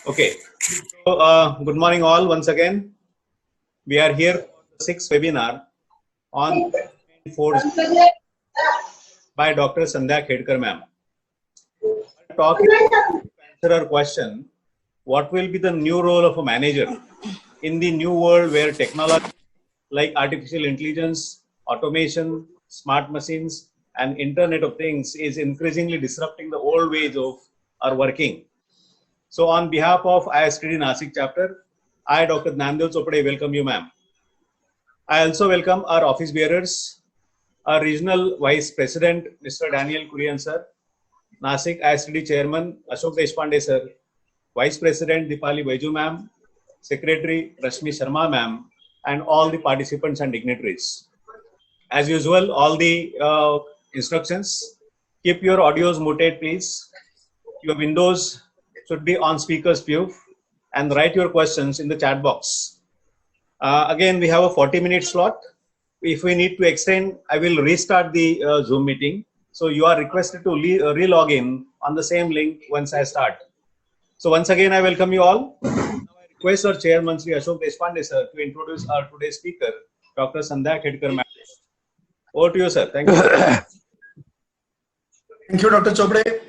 Okay. So, good morning all once again. We are here for the sixth webinar on force by Dr. Sandhya Khedkar ma'am. Talk is to answer our question, what will be the new role of a manager in the new world where technology like artificial intelligence, automation, smart machines, and Internet of Things is increasingly disrupting the old ways of our working. So on behalf of ISTD Nasik chapter, I, Dr. Gnandev Chopade, welcome you, ma'am. I also welcome our office bearers, our regional vice president, Mr. Daniel Kurian sir, Nasik ISTD chairman, Ashok Deshpande sir, vice president, Dipali Baiju ma'am, secretary, Rashmi Sharma ma'am, and all the participants and dignitaries. As usual, all the instructions, keep your audios muted, please. Your windows should be on speakers view and write your questions in the chat box. Again, we have a 40-minute slot. If we need to extend, I will restart the Zoom meeting. So you are requested to re-log in on the same link once I start. So once again, I welcome you all. Now I request our chairman, Sri Ashok Deshpande sir, to introduce our today's speaker, Dr. Sandhya Khedkar ma'am. Over to you, sir. Thank you. Thank you, Dr. Chopade.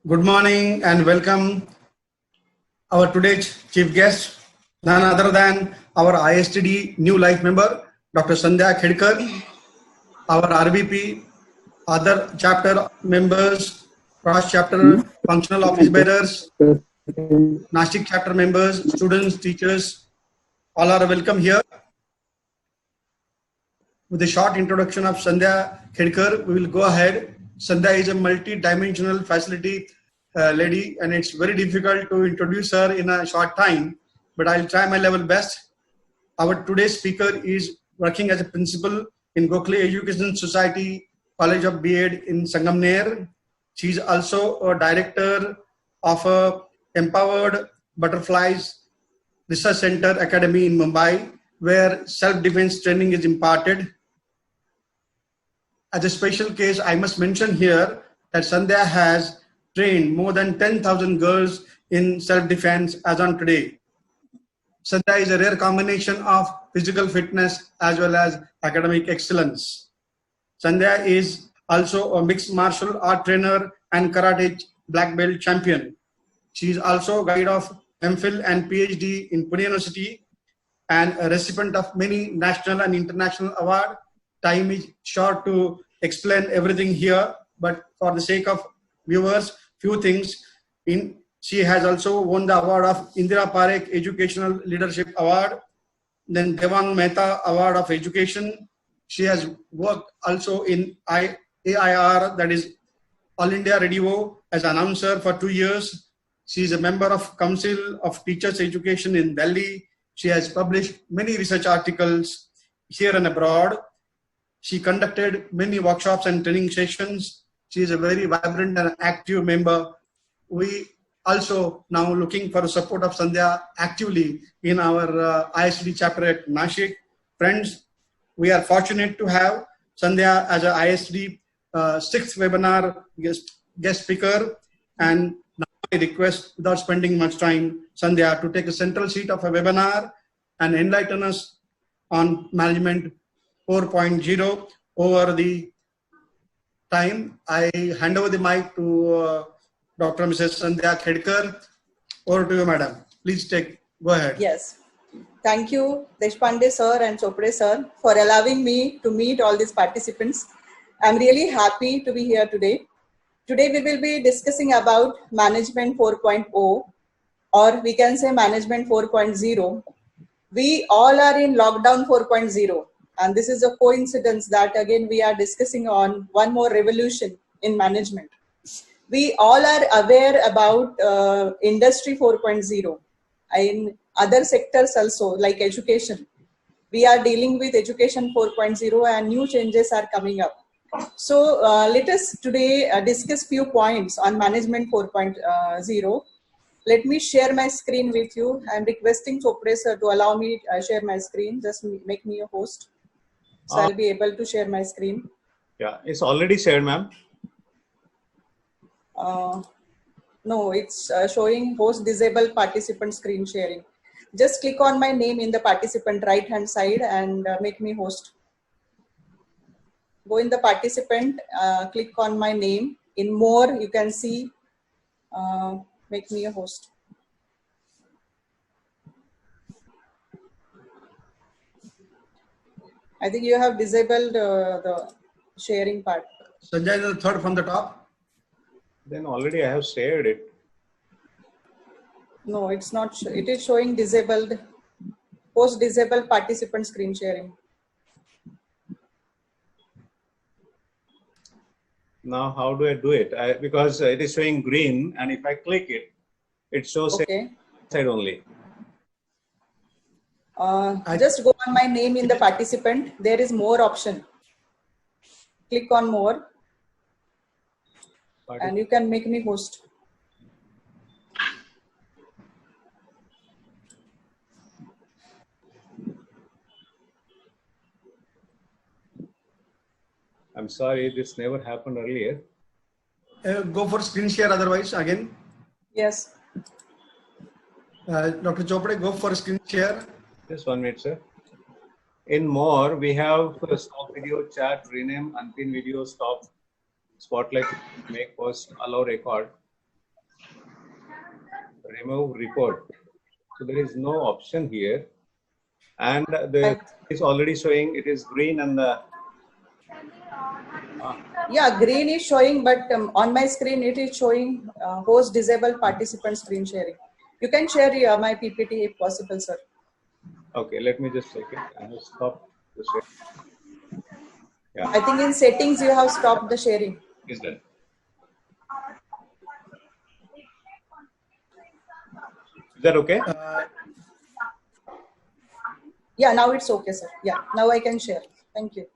Good morning and welcome our today's chief guest, none other than our ISTD New Life member, Dr. Sandhya Khedkar, our RVP, other chapter members, cross-chapter functional office bearers, Nashik chapter members, students, teachers, all are welcome here. With a short introduction of Sandhya Khedkar, we will go ahead. Sandhya is a multi-dimensional facility lady, and it's very difficult to introduce her in a short time, but I'll try my level best. Our today's speaker is working as a principal in Gokhale Education Society College of B.Ed in Sangamner. She is also a director of Empowered Butterflies Research Center Academy in Mumbai, where self-defense training is imparted. As a special case, I must mention here that Sandhya has trained more than 10,000 girls in self-defense as on today. Sandhya is a rare combination of physical fitness as well as academic excellence. Sandhya is also a mixed martial art trainer and karate black belt champion. She is also a guide of MPhil and PhD in Pune University and a recipient of many national and international awards. Time is short to explain everything here, but for the sake of viewers, few things. She has also won the award of Indira Parekh Educational Leadership Award, then Devang Mehta Award of Education. She has worked also in AIR, that is All India Radio, as announcer for 2 years. She is a member of Council of Teachers Education in Delhi. She has published many research articles here and abroad. She conducted many workshops and training sessions. She is a very vibrant and active member. We also now looking for the support of Sandhya actively in our ISTD chapter at Nashik. Friends, we are fortunate to have Sandhya as a ISTD sixth webinar guest speaker. And now I request, without spending much time, Sandhya to take a central seat of a webinar and enlighten us on Management 4.0 over the time. I hand over the mic to Dr. Mrs. Sandhya Khedkar. Over to you, madam. Please go ahead. Yes. Thank you, Deshpande sir and Chopade sir, for allowing me to meet all these participants. I'm really happy to be here today. Today we will be discussing about Management 4.0, or we can say Management 4.0. We all are in lockdown 4.0. And this is a coincidence that again we are discussing on one more revolution in management. We all are aware about Industry 4.0 in other sectors also, like education. We are dealing with Education 4.0 and new changes are coming up. So let us today discuss few points on Management 4.0. Let me share my screen with you. I'm requesting Chopade sir to allow me share my screen. Just make me a host. So I'll be able to share my screen. Yeah, it's already shared, ma'am. No, it's showing host disabled participant screen sharing. Just click on my name in the participant right hand side and make me host. Go in the participant, click on my name. In more, you can see, make me a host. I think you have disabled the sharing part. Sanjay is the third from the top. Then already I have shared it. No, it's not. It is showing disabled, host disabled participant screen sharing. Now, how do I do it? Because it is showing green, and if I click it, it shows Okay. side only. Just go on my name in the participant. There is more option. Click on more, and you can make me host. I'm sorry, this never happened earlier. Go for screen share otherwise again. Yes. Dr. Chopade, go for screen share. Just 1 minute, sir. In more, we have stop video, chat, rename, unpin video, stop, spotlight, make post, allow record, remove report. So there is no option here. And it's already showing it is green and the Yeah, green is showing, but on my screen it is showing host disabled participant screen sharing. You can share my PPT if possible, sir. okay, let me just check it. I have stopped the share. Yeah. I think in settings you have stopped the sharing. Is that? Is that okay? Yeah, now it's okay, sir. Yeah, now I can share. Thank you.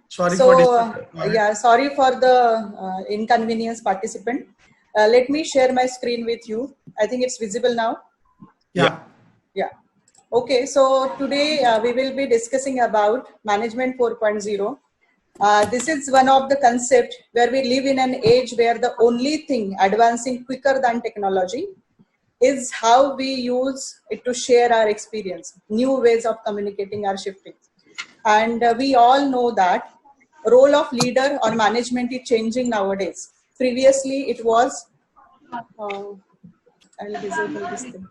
Sorry So, for yeah, sorry for the inconvenience, participant. Let me share my screen with you. I think it's visible now. Yeah. Yeah. Okay, so today we will be discussing about Management 4.0. This is one of the concepts where we live in an age where the only thing advancing quicker than technology is how we use it to share our experience. New ways of communicating are shifting. And we all know that role of leader or management is changing nowadays. Previously, it was, I'll disable this thing.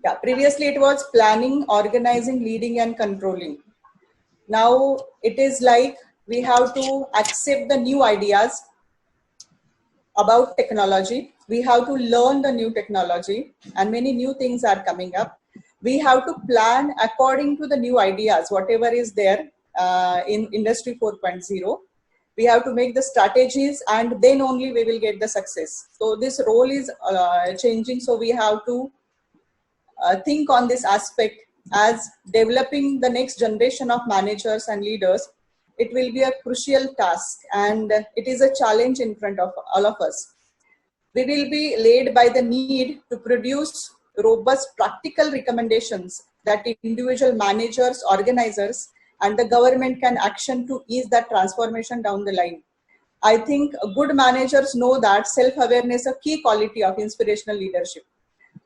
Yeah, previously it was planning, organizing, leading, and controlling. Now it is like we have to accept the new ideas about technology. We have to learn the new technology, and many new things are coming up. We have to plan according to the new ideas, whatever is there in Industry 4.0. We have to make the strategies, and then only we will get the success. So this role is changing. So we have to think on this aspect as developing the next generation of managers and leaders. It will be a crucial task, and it is a challenge in front of all of us. We will be led by the need to produce robust practical recommendations that individual managers, organizers, and the government can action to ease that transformation down the line. I think good managers know that self-awareness is a key quality of inspirational leadership.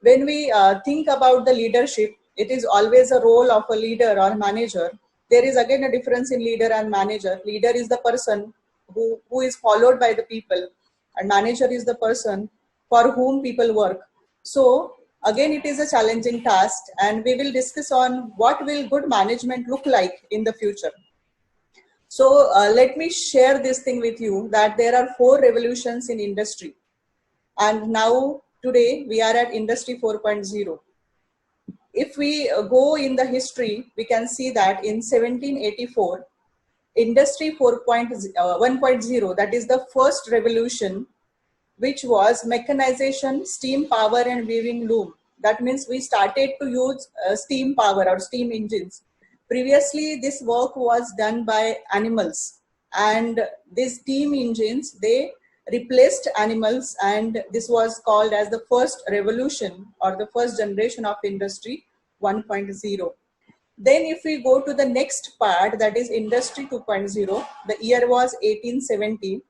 When we think about the leadership, it is always a role of a leader or manager. There is again a difference in leader and manager. Leader is the person who is followed by the people, and manager is the person for whom people work. So again, it is a challenging task, and we will discuss on what will good management look like in the future. So let me share this thing with you that there are 4 revolutions in industry, and now today we are at Industry 4.0. If we go in the history, we can see that in 1784, Industry 1.0, that is the first revolution, which was mechanization, steam power, and weaving loom. That means we started to use steam power or steam engines. Previously, this work was done by animals, and these steam engines, they replaced animals, and this was called as the first revolution or the first generation of Industry 1.0. Then if we go to the next part, that is Industry 2.0, the year was 1870.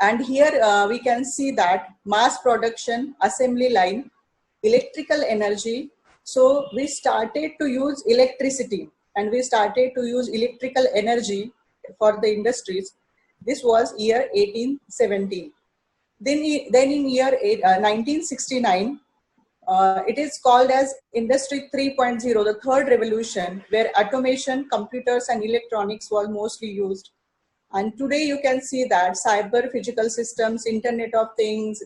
And here we can see that mass production, assembly line, electrical energy. So we started to use electricity and we started to use electrical energy for the industries. This was year 1817. Then in year 1969, it is called as Industry 3.0, the third revolution, where automation, computers and electronics was mostly used. And today you can see that cyber physical systems, Internet of Things,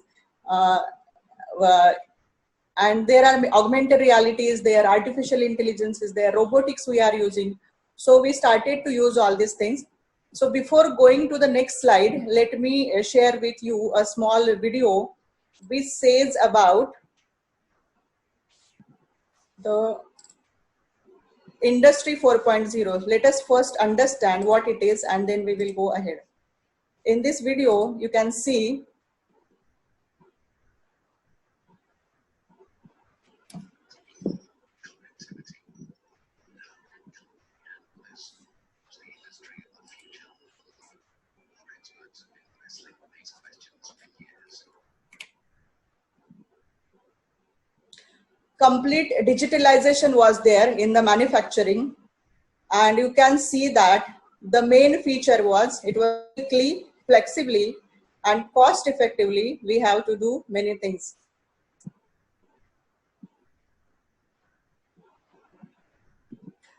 and there are augmented realities, there are artificial intelligences, there are robotics we are using. So we started to use all these things. So before going to the next slide, let me share with you a small video which says about the Industry 4.0. Let us first understand what it is and then we will go ahead. In this video, you can see complete digitalization was there in the manufacturing, and you can see that the main feature was it was quickly, flexibly and cost effectively we have to do many things.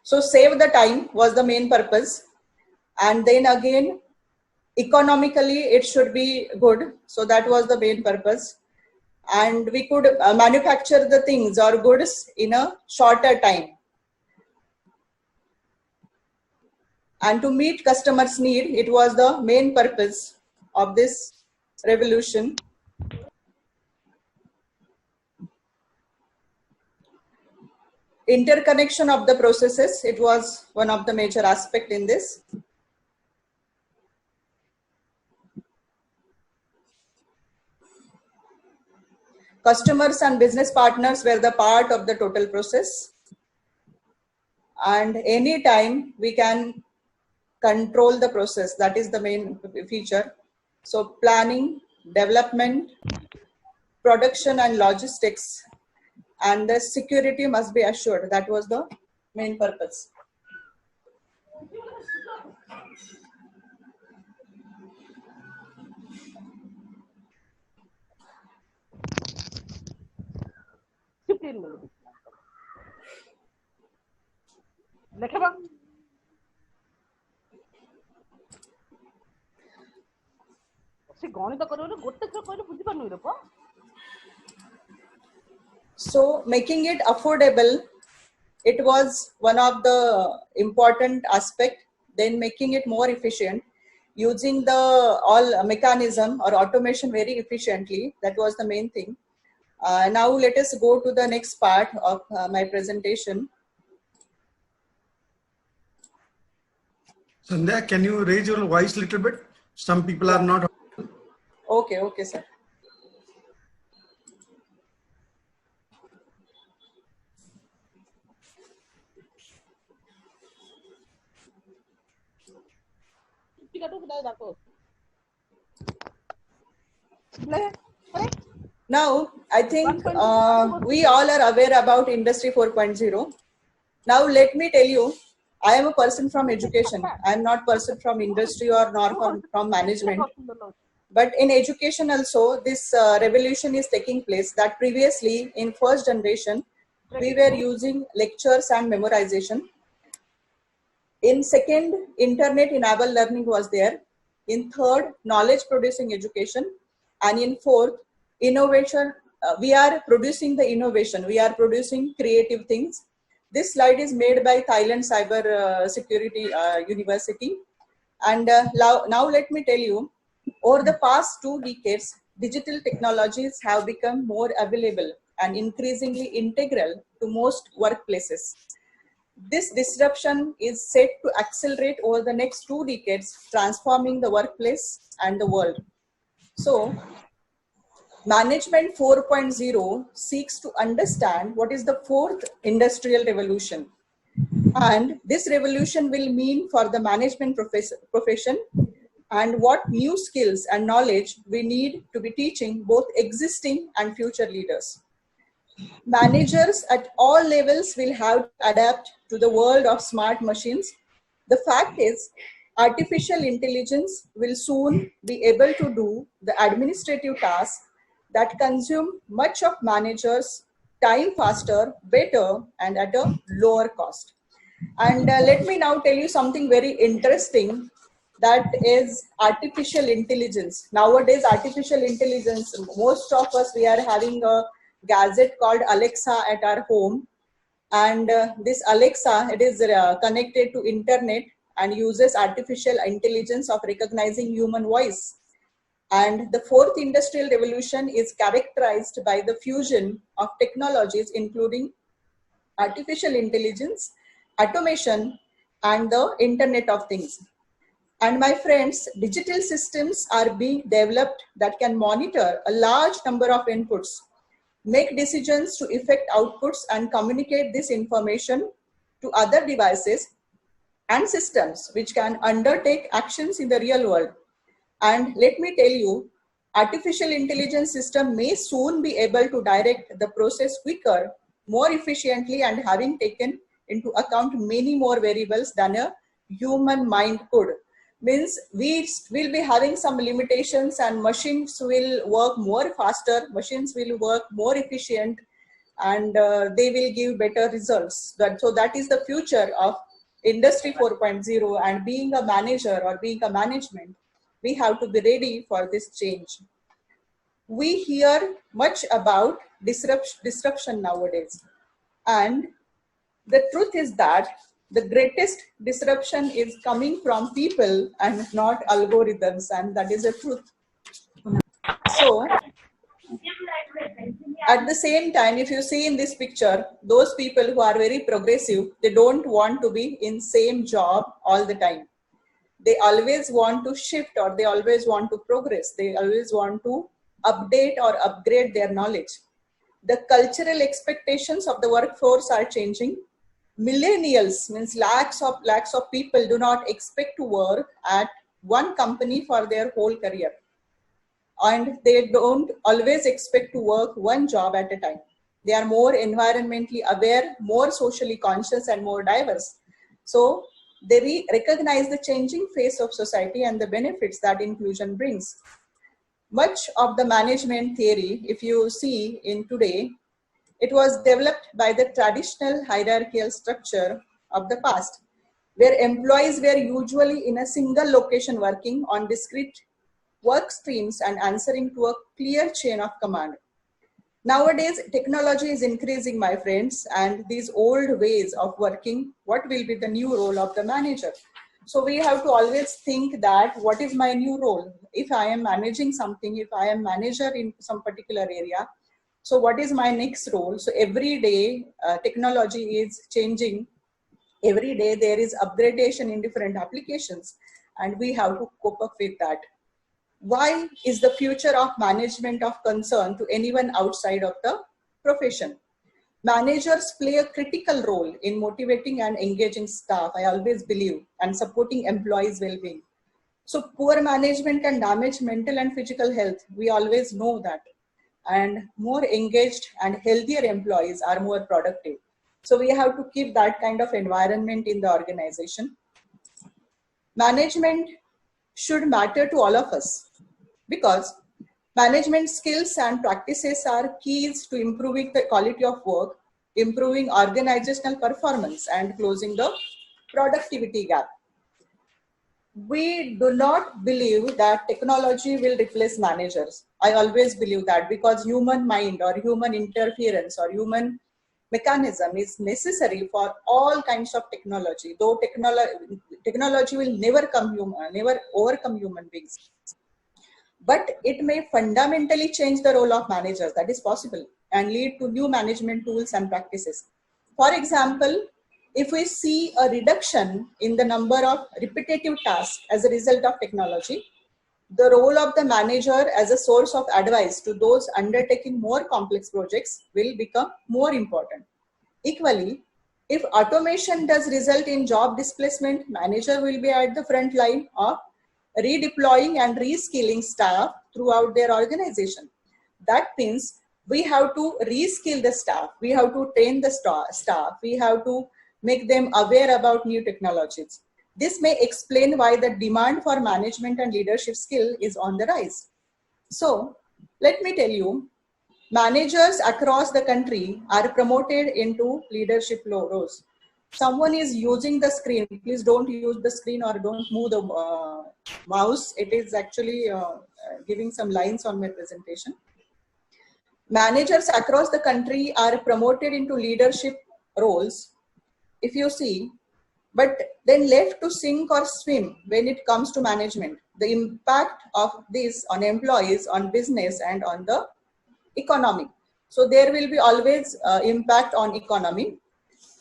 So save the time was the main purpose, and then again economically it should be good, so that was the main purpose. And we could manufacture the things or goods in a shorter time. And to meet customers' need, it was the main purpose of this revolution. Interconnection of the processes, it was one of the major aspects in this. Customers and business partners were the part of the total process. And anytime we can control the process, that is the main feature. So planning, development, production and logistics, and the security must be assured. That was the main purpose. So making it affordable, it was one of the important aspect. Then making it more efficient, using the all mechanism or automation very efficiently, that was the main thing. Now let us go to the next part of my presentation. Sandhya, can you raise your voice a little bit? Some people are not. Okay, okay, sir. Now, I think we all are aware about Industry 4.0. Now, let me tell you, I am a person from education. I am not person from industry or nor from management. But in education also, this revolution is taking place, that previously in first generation, we were using lectures and memorization. In second, internet enabled learning was there. In third, knowledge producing education. And in fourth, innovation. We are producing the innovation. We are producing creative things. This slide is made by Thailand Cyber Security University. And now let me tell you, over the past 2 decades, digital technologies have become more available and increasingly integral to most workplaces. This disruption is set to accelerate over the next 2 decades, transforming the workplace and the world. So, Management 4.0 seeks to understand what is the fourth industrial revolution. And this revolution will mean for the management profession and what new skills and knowledge we need to be teaching both existing and future leaders. Managers at all levels will have to adapt to the world of smart machines. The fact is, artificial intelligence will soon be able to do the administrative tasks that consume much of managers' time faster, better, and at a lower cost. And let me now tell you something very interesting, that is artificial intelligence. Nowadays, artificial intelligence, most of us, we are having a gadget called Alexa at our home. And this Alexa, it is connected to internet and uses artificial intelligence of recognizing human voice. And the fourth industrial revolution is characterized by the fusion of technologies, including artificial intelligence, automation, and the Internet of Things. And my friends, digital systems are being developed that can monitor a large number of inputs, make decisions to effect outputs, and communicate this information to other devices and systems which can undertake actions in the real world. And let me tell you, artificial intelligence system may soon be able to direct the process quicker, more efficiently, and having taken into account many more variables than a human mind could. Means we will be having some limitations, and machines will work more faster, machines will work more efficient, and they will give better results. So that is the future of Industry 4.0, and being a manager or being a management, we have to be ready for this change. We hear much about disruption nowadays, and the truth is that the greatest disruption is coming from people and not algorithms, and that is the truth. So, at the same time, if you see in this picture, those people who are very progressive, they don't want to be in same job all the time. They always want to shift, or they always want to progress. They always want to update or upgrade their knowledge. The cultural expectations of the workforce are changing. Millennials, means lakhs of people, do not expect to work at one company for their whole career. And they don't always expect to work one job at a time. They are more environmentally aware, more socially conscious, and more diverse. So they recognize the changing face of society and the benefits that inclusion brings. Much of the management theory, if you see in today, it was developed by the traditional hierarchical structure of the past, where employees were usually in a single location working on discrete work streams and answering to a clear chain of command. Nowadays, technology is increasing, my friends, and these old ways of working, what will be the new role of the manager? So we have to always think that what is my new role? If I am managing something, if I am manager in some particular area, so what is my next role? So every day technology is changing. Every day there is upgradation in different applications, and we have to cope up with that. Why is the future of management of concern to anyone outside of the profession? Managers play a critical role in motivating and engaging staff, I always believe, and supporting employees' well-being. So poor management can damage mental and physical health. We always know that. And more engaged and healthier employees are more productive. So we have to keep that kind of environment in the organization. Management should matter to all of us, because management skills and practices are keys to improving the quality of work, improving organizational performance, and closing the productivity gap. We do not believe that technology will replace managers. I always believe that, because human mind or human interference or human mechanism is necessary for all kinds of technology, though technology will never overcome human beings. But it may fundamentally change the role of managers, that is possible, and lead to new management tools and practices. For example, if we see a reduction in the number of repetitive tasks as a result of technology, the role of the manager as a source of advice to those undertaking more complex projects will become more important. Equally, if automation does result in job displacement, manager will be at the front line of redeploying and reskilling staff throughout their organization. That means we have to reskill the staff, we have to train the staff, we have to make them aware about new technologies. This may explain why the demand for management and leadership skill is on the rise. So let me tell you, managers across the country are promoted into leadership roles. Someone is using the screen, please don't use the screen or don't move the mouse. It is actually giving some lines on my presentation. Managers across the country are promoted into leadership roles, if you see, but then left to sink or swim when it comes to management. The impact of this on employees, on business, and on the economy. So there will be always impact on economy.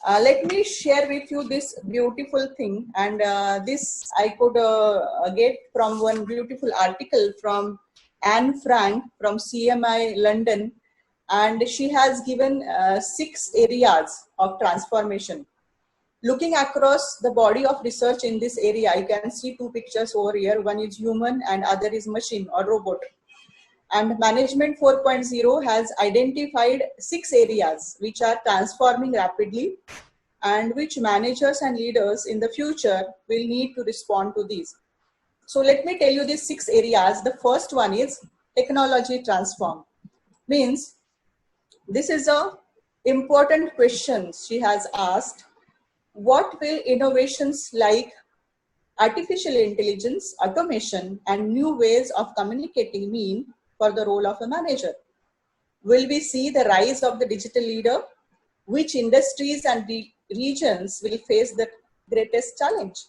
Let me share with you this beautiful thing, and this I could get from one beautiful article from Anne Frank from CMI London, and she has given 6 areas of transformation. Looking across the body of research in this area, you can see 2 pictures over here. One is human and other is machine or robot. And Management 4.0 has identified 6 areas which are transforming rapidly and which managers and leaders in the future will need to respond to these. So let me tell you these 6 areas. The first one is technology transform. Means this is a important question she has asked. What will innovations like artificial intelligence, automation, and new ways of communicating mean for the role of a manager? Will we see the rise of the digital leader? Which industries and regions will face the greatest challenge?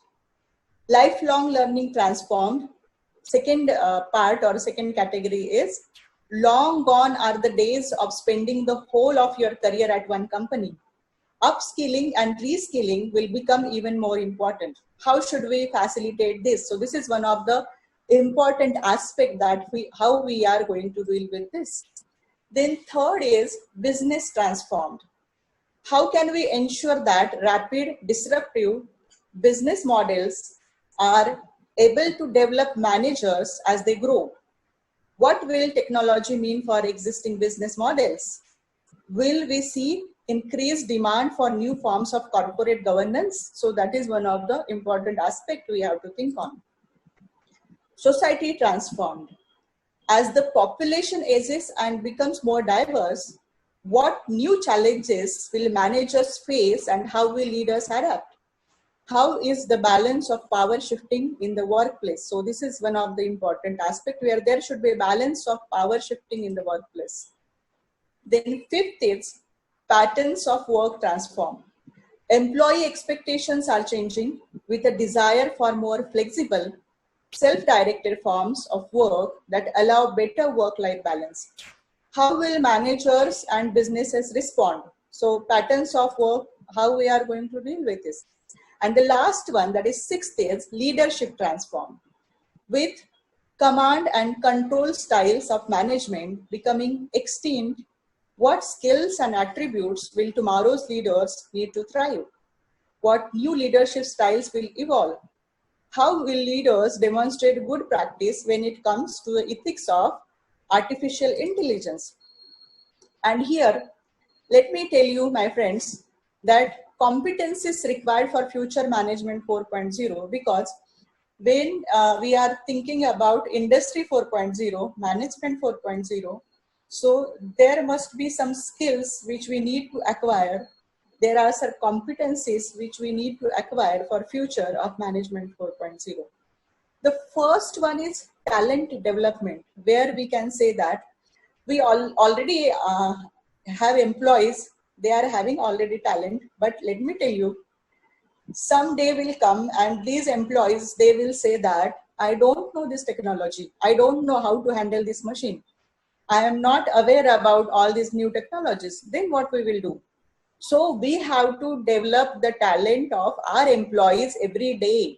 Lifelong learning transformed. Second part or second category is long gone are the days of spending the whole of your career at one company. Upskilling and reskilling will become even more important. How should we facilitate this? So this is one of the important aspect that how we are going to deal with this. Then third is business transformed. How can we ensure that rapid disruptive business models are able to develop managers as they grow? What will technology mean for existing business models? Will we see increased demand for new forms of corporate governance? So that is one of the important aspects we have to think on. Society transformed. As the population ages and becomes more diverse, what new challenges will managers face and how will leaders adapt? How is the balance of power shifting in the workplace? So this is one of the important aspects where there should be a balance of power shifting in the workplace. Then fifth is patterns of work transform. Employee expectations are changing with a desire for more flexible, self-directed forms of work that allow better work-life balance. How will managers and businesses respond? So patterns of work, how we are going to deal with this. And the last one, that is sixth, is leadership transform. With command and control styles of management becoming extinct, what skills and attributes will tomorrow's leaders need to thrive? What new leadership styles will evolve? How will leaders demonstrate good practice when it comes to the ethics of artificial intelligence? And here, let me tell you, my friends, that competencies required for future management 4.0, because when we are thinking about industry 4.0, management 4.0, so there must be some skills which we need to acquire. There are some competencies which we need to acquire for future of management 4.0. The first one is talent development, where we can say that we already have employees, they are having already talent, but let me tell you, someday will come and these employees, they will say that I don't know this technology, I don't know how to handle this machine, I am not aware about all these new technologies. Then what we will do? So we have to develop the talent of our employees every day.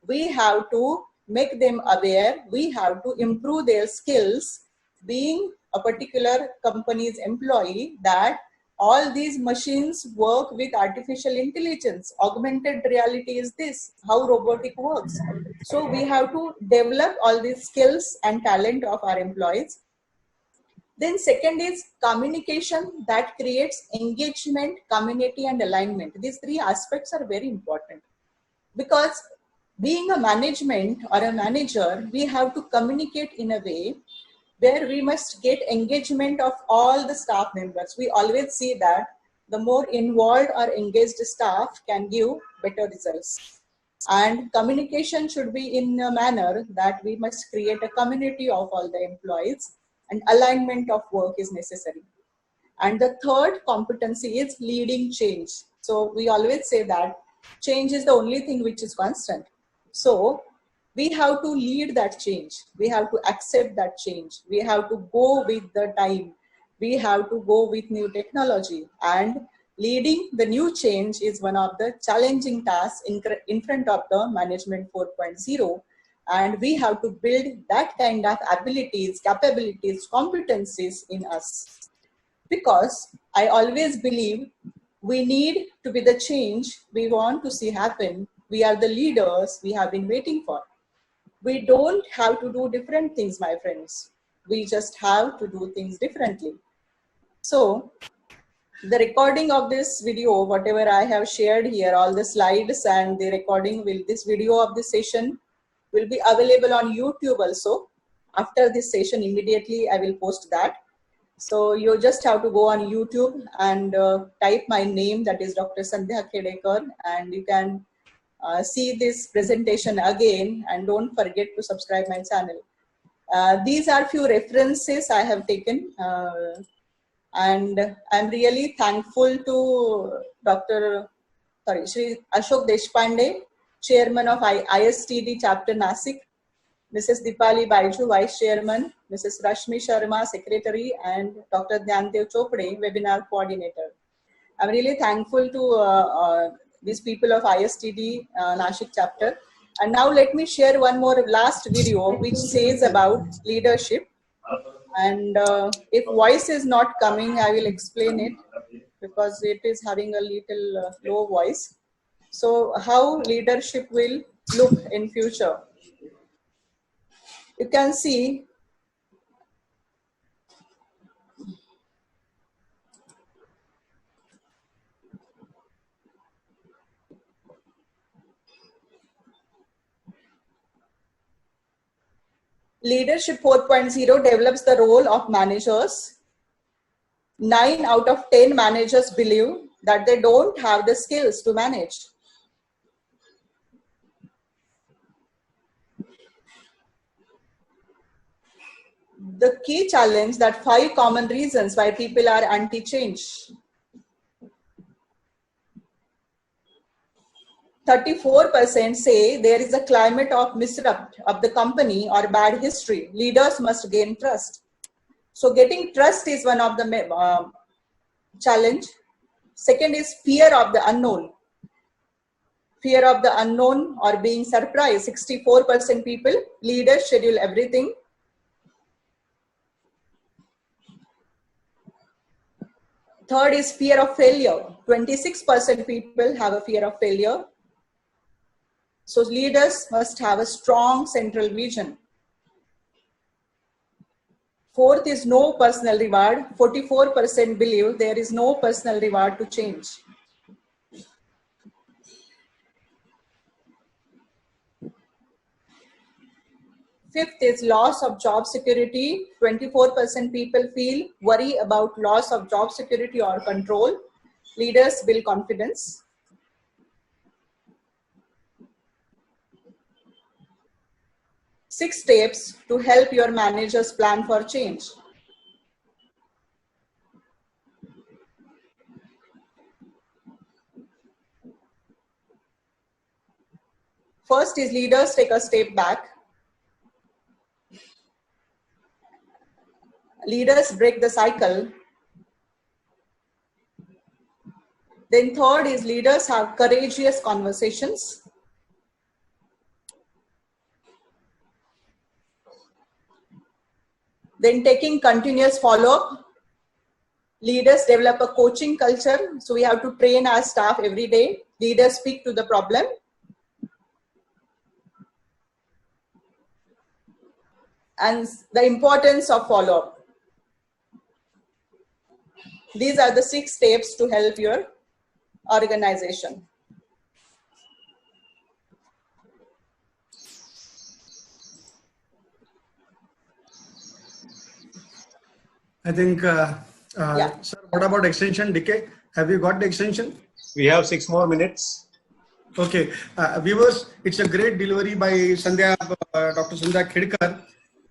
We have to make them aware. We have to improve their skills. Being a particular company's employee, that all these machines work with artificial intelligence. Augmented reality is this, how robotic works. So we have to develop all these skills and talent of our employees. Then second is communication that creates engagement, community, and alignment. These three aspects are very important, because being a management or a manager, we have to communicate in a way where we must get engagement of all the staff members. We always see that the more involved or engaged staff can give better results. And communication should be in a manner that we must create a community of all the employees, and alignment of work is necessary. And the third competency is leading change. So we always say that change is the only thing which is constant. So we have to lead that change. We have to accept that change. We have to go with the time. We have to go with new technology. And leading the new change is one of the challenging tasks in front of the Management 4.0. And we have to build that kind of abilities, capabilities, competencies in us. Because I always believe we need to be the change we want to see happen. We are the leaders we have been waiting for. We don't have to do different things, my friends. We just have to do things differently. So the recording of this video, whatever I have shared here, all the slides and the recording, this video of this session will be available on YouTube also. After this session, immediately I will post that. So you just have to go on YouTube and type my name, that is Dr. Sandhya Khedekar, and you can see this presentation again, and don't forget to subscribe my channel. These are few references I have taken, and I'm really thankful to Shri Ashok Deshpande, Chairman of ISTD Chapter Nasik, Mrs. Dipali Baiju, Vice Chairman, Mrs. Rashmi Sharma, Secretary, and Dr. Dhyandev Chopde, Webinar Coordinator. I'm really thankful to these people of ISTD Nashik Chapter. And now let me share one more last video which says about leadership. And if voice is not coming, I will explain it, because it is having a little low voice. So how leadership will look in future. You can see Leadership 4.0 develops the role of managers. 9 out of 10 managers believe that they don't have the skills to manage. The key challenge, that 5 common reasons why people are anti-change. 34% say there is a climate of misrupt of the company or bad history. Leaders must gain trust. So getting trust is one of the challenge. Second is fear of the unknown. Fear of the unknown or being surprised. 64% people, leaders schedule everything. Third is fear of failure. 26% people have a fear of failure. So leaders must have a strong central vision. Fourth is no personal reward. 44% believe there is no personal reward to change. Fifth is loss of job security. 24% people feel worry about loss of job security or control. Leaders build confidence. Six steps to help your managers plan for change. First is leaders take a step back. Leaders break the cycle. Then third is leaders have courageous conversations. Then taking continuous follow-up. Leaders develop a coaching culture. So we have to train our staff every day. Leaders speak to the problem. And the importance of follow-up. These are the 6 steps to help your organization. I think, Yeah. sir, what about extension, DK? Have you got the extension? We have 6 more minutes. Okay, viewers, it's a great delivery by Sandhya, Dr. Sandhya Khedkar.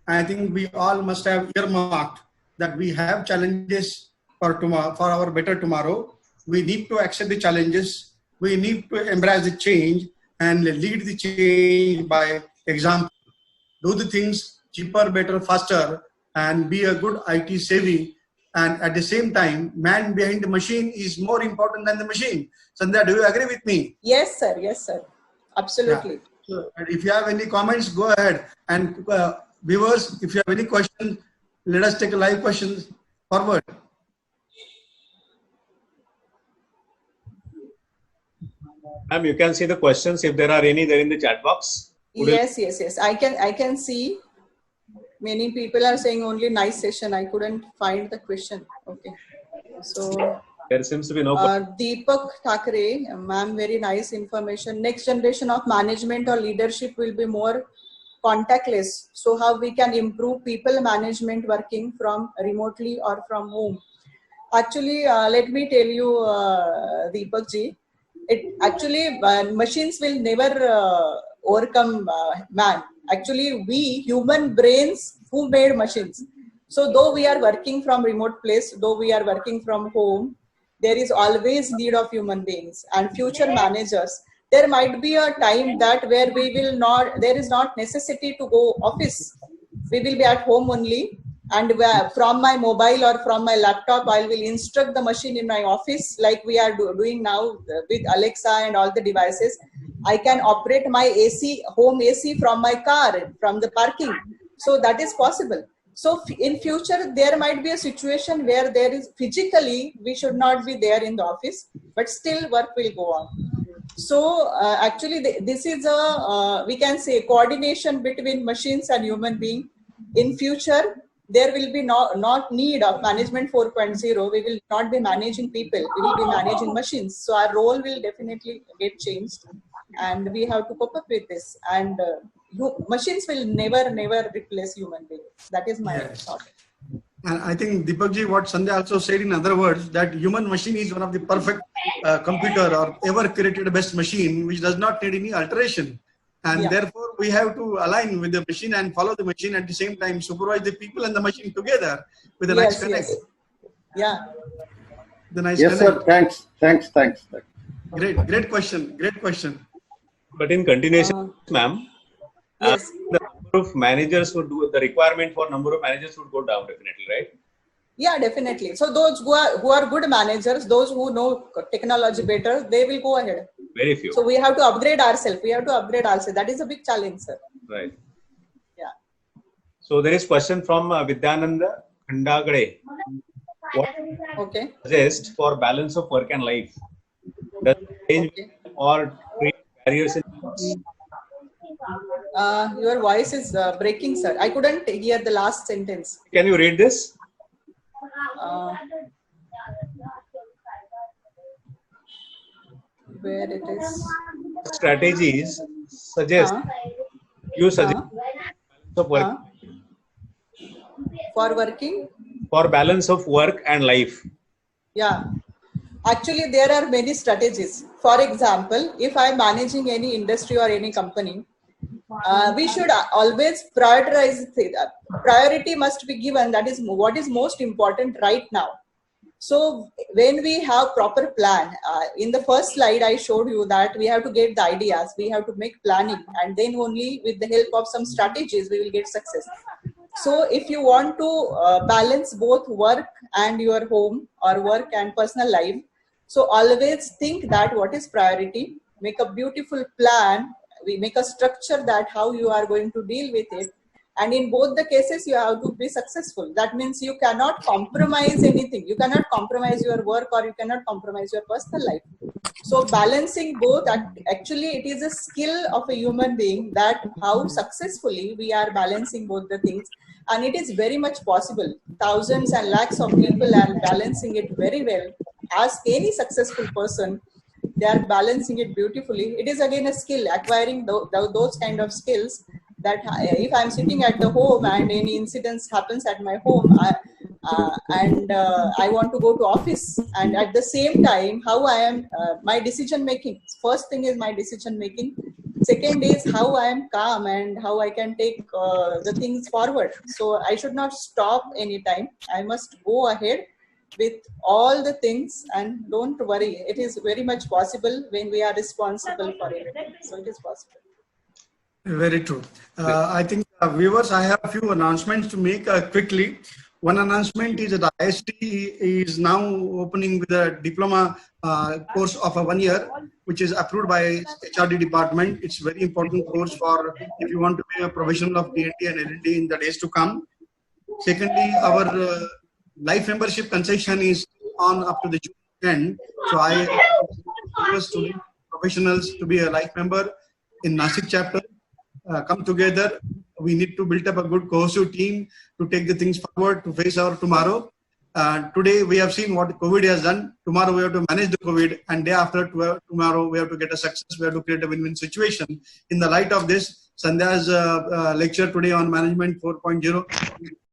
I think we all must have earmarked that we have challenges for tomorrow, for our better tomorrow. We need to accept the challenges. We need to embrace the change and lead the change by example. Do the things cheaper, better, faster, and be a good IT savvy. And at the same time, man behind the machine is more important than the machine. Sandhya, do you agree with me? Yes, sir. Yes, sir. Absolutely. Yeah. So, if you have any comments, go ahead. And viewers, if you have any questions, let us take a live questions forward. Ma'am, you can see the questions if there are any there in the chat box. Yes. I can see. Many people are saying only nice session. I couldn't find the question. Okay. So There seems to be no. Deepak Thakre, ma'am, very nice information. Next generation of management or leadership will be more contactless. So how we can improve people management working from remotely or from home? Actually, let me tell you, Deepak ji, machines will never overcome man. Actually, we human brains who made machines. So though we are working from remote place, though we are working from home, there is always need of human beings and future managers. There might be a time that where we will not, there is not necessity to go office. We will be at home only, and from my mobile or from my laptop, I will instruct the machine in my office like we are doing now with Alexa and all the devices. I can operate my AC, home AC from my car, from the parking. So that is possible. So in future, there might be a situation where there is physically, we should not be there in the office, but still work will go on. So actually, this is a, we can say, coordination between machines and human being. In future, there will be not need of management 4.0. We will not be managing people. We will be managing machines. So our role will definitely get changed. And we have to cope up with this. And machines will never replace human beings. That is my thought. And I think, Deepakji, what Sandhya also said in other words, that human machine is one of the perfect computer or ever created best machine, which does not need any alteration. And therefore, we have to align with the machine and follow the machine at the same time, supervise the people and the machine together with a nice connect. Yeah. The nice yes, connect. sir. Thanks. Great question. But in continuation, ma'am, Yes. the number of managers would do, the requirement for number of managers would go down definitely, right? Yeah, definitely. So those who are good managers, those who know technology better, they will go ahead. Very few. So we have to upgrade ourselves. That is a big challenge, sir. Right. Yeah. So there is question from Vidyananda Khandagade. What Okay. suggest for balance of work and life? Does it change or create barriers in jobs? Your voice is breaking, sir. I couldn't hear the last sentence. Can you read this? Where it is? Strategies suggest balance of work For working? for balance of work and life. Yeah. Actually, there are many strategies. For example, if I'm managing any industry or any company, we should always prioritize. Priority must be given. That is what is most important right now. So when we have proper plan, in the first slide I showed you that we have to get the ideas, we have to make planning, and then only with the help of some strategies we will get success. So if you want to balance both work and your home or work and personal life, so always think that what is priority, make a beautiful plan, we make a structure that how you are going to deal with it, And in both the cases, you have to be successful. That means you cannot compromise anything. You cannot compromise your work, or you cannot compromise your personal life. So balancing both, actually it is a skill of a human being, that how successfully we are balancing both the things. And it is very much possible. Thousands and lakhs of people are balancing it very well. Ask any successful person, they are balancing it beautifully. It is again a skill, acquiring those kind of skills, that if I'm sitting at the home and any incidents happens at my home, I want to go to office, and at the same time, how I am, my decision making. First thing is my decision making. Second is how I am calm and how I can take the things forward. So I should not stop anytime. I must go ahead with all the things, and don't worry. It is very much possible when we are responsible for it. So it is possible. Very true. I think viewers, I have a few announcements to make quickly. One announcement is that IST is now opening with a diploma course of a 1 year, which is approved by HRD department. It's a very important course for if you want to be a professional of DND and LND in the days to come. Secondly, our life membership concession is on up to the June end. So I request to professionals to be a life member in Nashik chapter. Come together. We need to build up a good cohesive team to take the things forward to face our tomorrow. Today we have seen what COVID has done. Tomorrow we have to manage the COVID, and day after tomorrow we have to get a success. We have to create a win-win situation. In the light of this, Sandhya's lecture today on Management 4.0